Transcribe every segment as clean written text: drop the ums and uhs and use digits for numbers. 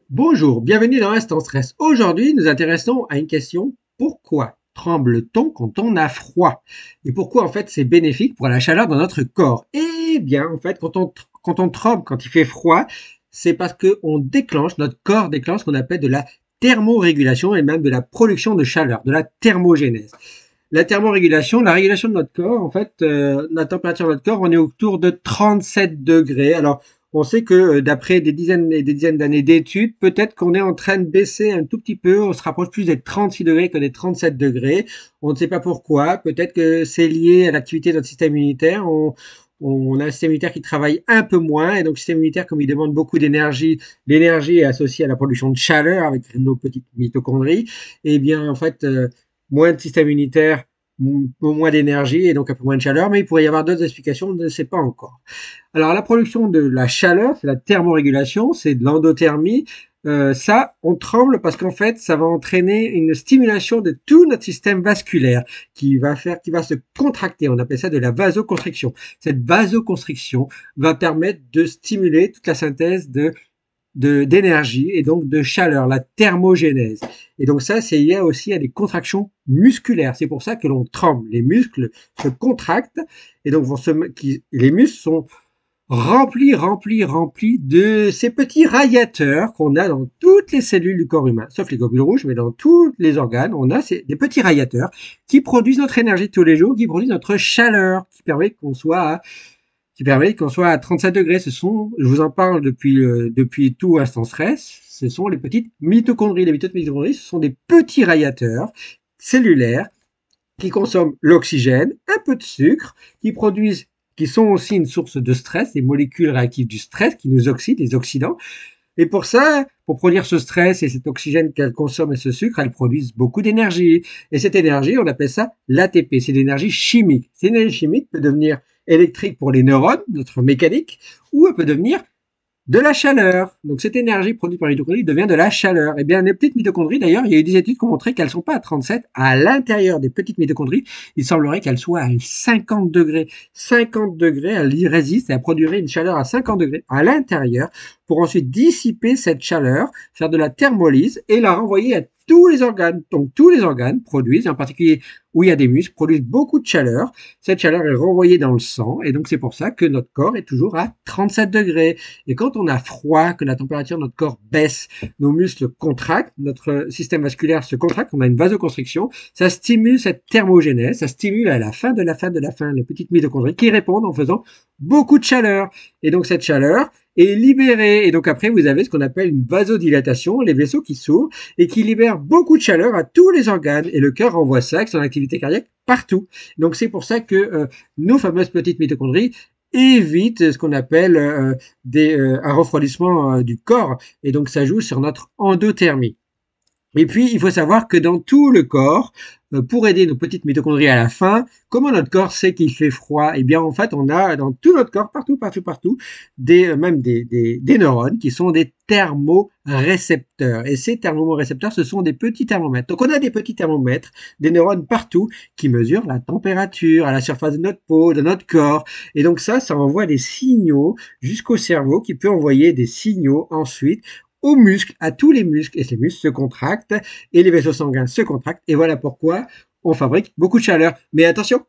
Bonjour, bienvenue dans Instant Stress. Aujourd'hui, nous intéressons à une question. Pourquoi tremble-t-on quand on a froid? Et pourquoi, en fait, c'est bénéfique pour la chaleur dans notre corps? Eh bien, en fait, quand on tremble, quand il fait froid, c'est parce que notre corps déclenche ce qu'on appelle de la thermorégulation et même de la production de chaleur, de la thermogénèse. La thermorégulation, la régulation de notre corps, en fait, la température de notre corps, on est autour de 37 degrés. Alors, on sait que d'après des dizaines et des dizaines d'années d'études, peut-être qu'on est en train de baisser un tout petit peu. On se rapproche plus des 36 degrés que des 37 degrés. On ne sait pas pourquoi. Peut-être que c'est lié à l'activité de notre système immunitaire. On a un système immunitaire qui travaille un peu moins. Et donc, le système immunitaire, comme il demande beaucoup d'énergie, l'énergie est associée à la production de chaleur avec nos petites mitochondries. Eh bien, en fait, moins de système immunitaire, moins d'énergie et donc un peu moins de chaleur. Mais il pourrait y avoir d'autres explications, on ne sait pas encore. Alors, la production de la chaleur, c'est la thermorégulation, c'est de l'endothermie. Ça, on tremble parce qu'en fait, ça va entraîner une stimulation de tout notre système vasculaire qui va se contracter. On appelle ça de la vasoconstriction. Cette vasoconstriction va permettre de stimuler toute la synthèse d'énergie et donc de chaleur, la thermogénèse. Et donc ça, c'est lié aussi à des contractions musculaires. C'est pour ça que l'on tremble. Les muscles se contractent et donc les muscles sont rempli de ces petits radiateurs qu'on a dans toutes les cellules du corps humain, sauf les globules rouges, mais dans tous les organes, on a des petits radiateurs qui produisent notre énergie de tous les jours, qui produisent notre chaleur, qui permet qu'on soit à 37 degrés. Je vous en parle depuis tout Instant Stress, ce sont les petites mitochondries. Les petites mitochondries, ce sont des petits radiateurs cellulaires qui consomment l'oxygène, un peu de sucre, qui sont aussi une source de stress, des molécules réactives du stress qui nous oxydent, les oxydants. Et pour ça, pour produire ce stress et cet oxygène qu'elles consomment et ce sucre, elles produisent beaucoup d'énergie. Et cette énergie, on appelle ça l'ATP, c'est l'énergie chimique. Cette énergie chimique peut devenir électrique pour les neurones, notre mécanique, ou elle peut devenir de la chaleur. Donc cette énergie produite par les mitochondries devient de la chaleur. Eh bien, les petites mitochondries, d'ailleurs, il y a eu des études qui ont montré qu'elles ne sont pas à 37. À l'intérieur des petites mitochondries, il semblerait qu'elles soient à 50 degrés. 50 degrés, elles y résistent et elles produiraient une chaleur à 50 degrés à l'intérieur pour ensuite dissiper cette chaleur, faire de la thermolyse et la renvoyer à tous les organes. Donc tous les organes produisent, en particulier où il y a des muscles, produisent beaucoup de chaleur. Cette chaleur est renvoyée dans le sang et donc c'est pour ça que notre corps est toujours à 37 degrés. Et quand on a froid, que la température de notre corps baisse, nos muscles contractent, notre système vasculaire se contracte, on a une vasoconstriction, ça stimule cette thermogénèse, ça stimule à la fin de la fin de la fin les petites mitochondries qui répondent en faisant beaucoup de chaleur. Et donc cette chaleur est libérée. Et donc après, vous avez ce qu'on appelle une vasodilatation, les vaisseaux qui s'ouvrent et qui libèrent beaucoup de chaleur à tous les organes. Et le cœur envoie ça avec son activité cardiaque partout. Donc c'est pour ça que nos fameuses petites mitochondries évite ce qu'on appelle un refroidissement du corps et donc ça joue sur notre endothermie. Et puis, il faut savoir que dans tout le corps, pour aider nos petites mitochondries à la fin, comment notre corps sait qu'il fait froid? Eh bien, en fait, on a dans tout notre corps, partout, même des neurones qui sont des thermorécepteurs. Et ces thermorécepteurs, ce sont des petits thermomètres. Donc, on a des petits thermomètres, des neurones partout qui mesurent la température à la surface de notre peau, de notre corps. Et donc ça envoie des signaux jusqu'au cerveau qui peut envoyer des signaux ensuite aux muscles, à tous les muscles, et ces muscles se contractent, et les vaisseaux sanguins se contractent, et voilà pourquoi on fabrique beaucoup de chaleur. Mais attention,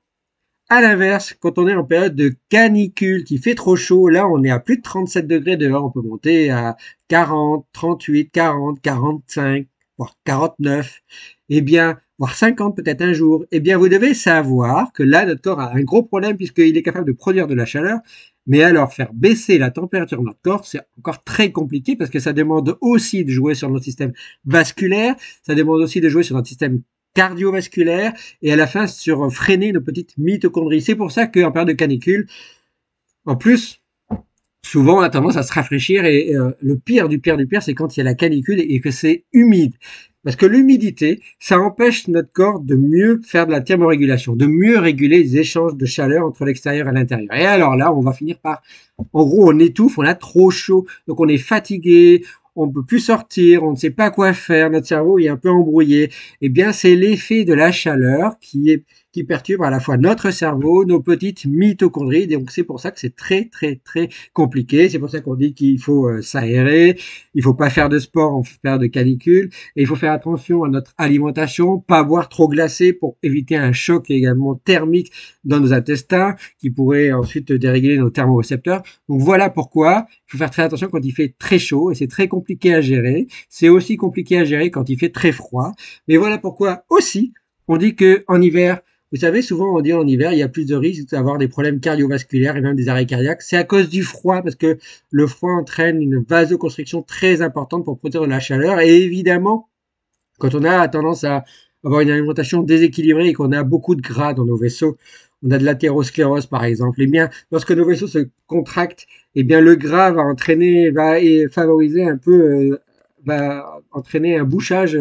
à l'inverse, quand on est en période de canicule, qui fait trop chaud, là on est à plus de 37 degrés dehors, on peut monter à 40, 38, 40, 45, voire 49, eh bien, voire 50 peut-être un jour, eh bien vous devez savoir que là notre corps a un gros problème puisqu'il est capable de produire de la chaleur, mais alors faire baisser la température de notre corps, c'est encore très compliqué parce que ça demande aussi de jouer sur notre système vasculaire, ça demande aussi de jouer sur notre système cardiovasculaire et à la fin sur freiner nos petites mitochondries. C'est pour ça qu'en période de canicule, en plus, souvent on a tendance à se rafraîchir et le pire du pire du pire, c'est quand il y a la canicule et que c'est humide. Parce que l'humidité, ça empêche notre corps de mieux faire de la thermorégulation, de mieux réguler les échanges de chaleur entre l'extérieur et l'intérieur. Et alors là, on va finir par, en gros, on étouffe, on a trop chaud, donc on est fatigué, on ne peut plus sortir, on ne sait pas quoi faire, notre cerveau est un peu embrouillé. Eh bien, c'est l'effet de la chaleur qui qui perturbe à la fois notre cerveau, nos petites mitochondries. Donc c'est pour ça que c'est très très très compliqué. C'est pour ça qu'on dit qu'il faut s'aérer, il faut pas faire de sport en faire de canicule, et il faut faire attention à notre alimentation, pas boire trop glacé pour éviter un choc également thermique dans nos intestins qui pourrait ensuite dérégler nos thermorécepteurs. Donc voilà pourquoi il faut faire très attention quand il fait très chaud et c'est très compliqué à gérer. C'est aussi compliqué à gérer quand il fait très froid. Mais voilà pourquoi aussi on dit que en hiver, vous savez, souvent on dit en hiver, il y a plus de risques d'avoir des problèmes cardiovasculaires et même des arrêts cardiaques. C'est à cause du froid, parce que le froid entraîne une vasoconstriction très importante pour produire de la chaleur. Et évidemment, quand on a tendance à avoir une alimentation déséquilibrée et qu'on a beaucoup de gras dans nos vaisseaux, on a de l'athérosclérose par exemple, et bien lorsque nos vaisseaux se contractent, et bien le gras va entraîner, va favoriser un peu, va entraîner un bouchage,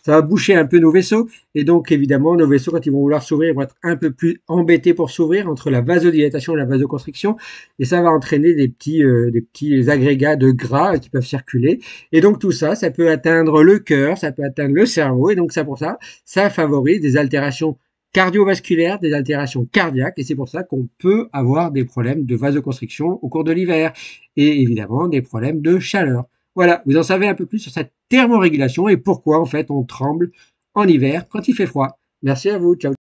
ça va boucher un peu nos vaisseaux, et donc évidemment nos vaisseaux quand ils vont vouloir s'ouvrir ils vont être un peu plus embêtés pour s'ouvrir entre la vasodilatation et la vasoconstriction, et ça va entraîner des petits agrégats de gras qui peuvent circuler, et donc tout ça, ça peut atteindre le cœur, ça peut atteindre le cerveau, et donc ça pour ça, ça favorise des altérations cardiovasculaires, des altérations cardiaques, et c'est pour ça qu'on peut avoir des problèmes de vasoconstriction au cours de l'hiver, et évidemment des problèmes de chaleur. Voilà, vous en savez un peu plus sur cette thermorégulation et pourquoi en fait on tremble en hiver quand il fait froid. Merci à vous, ciao.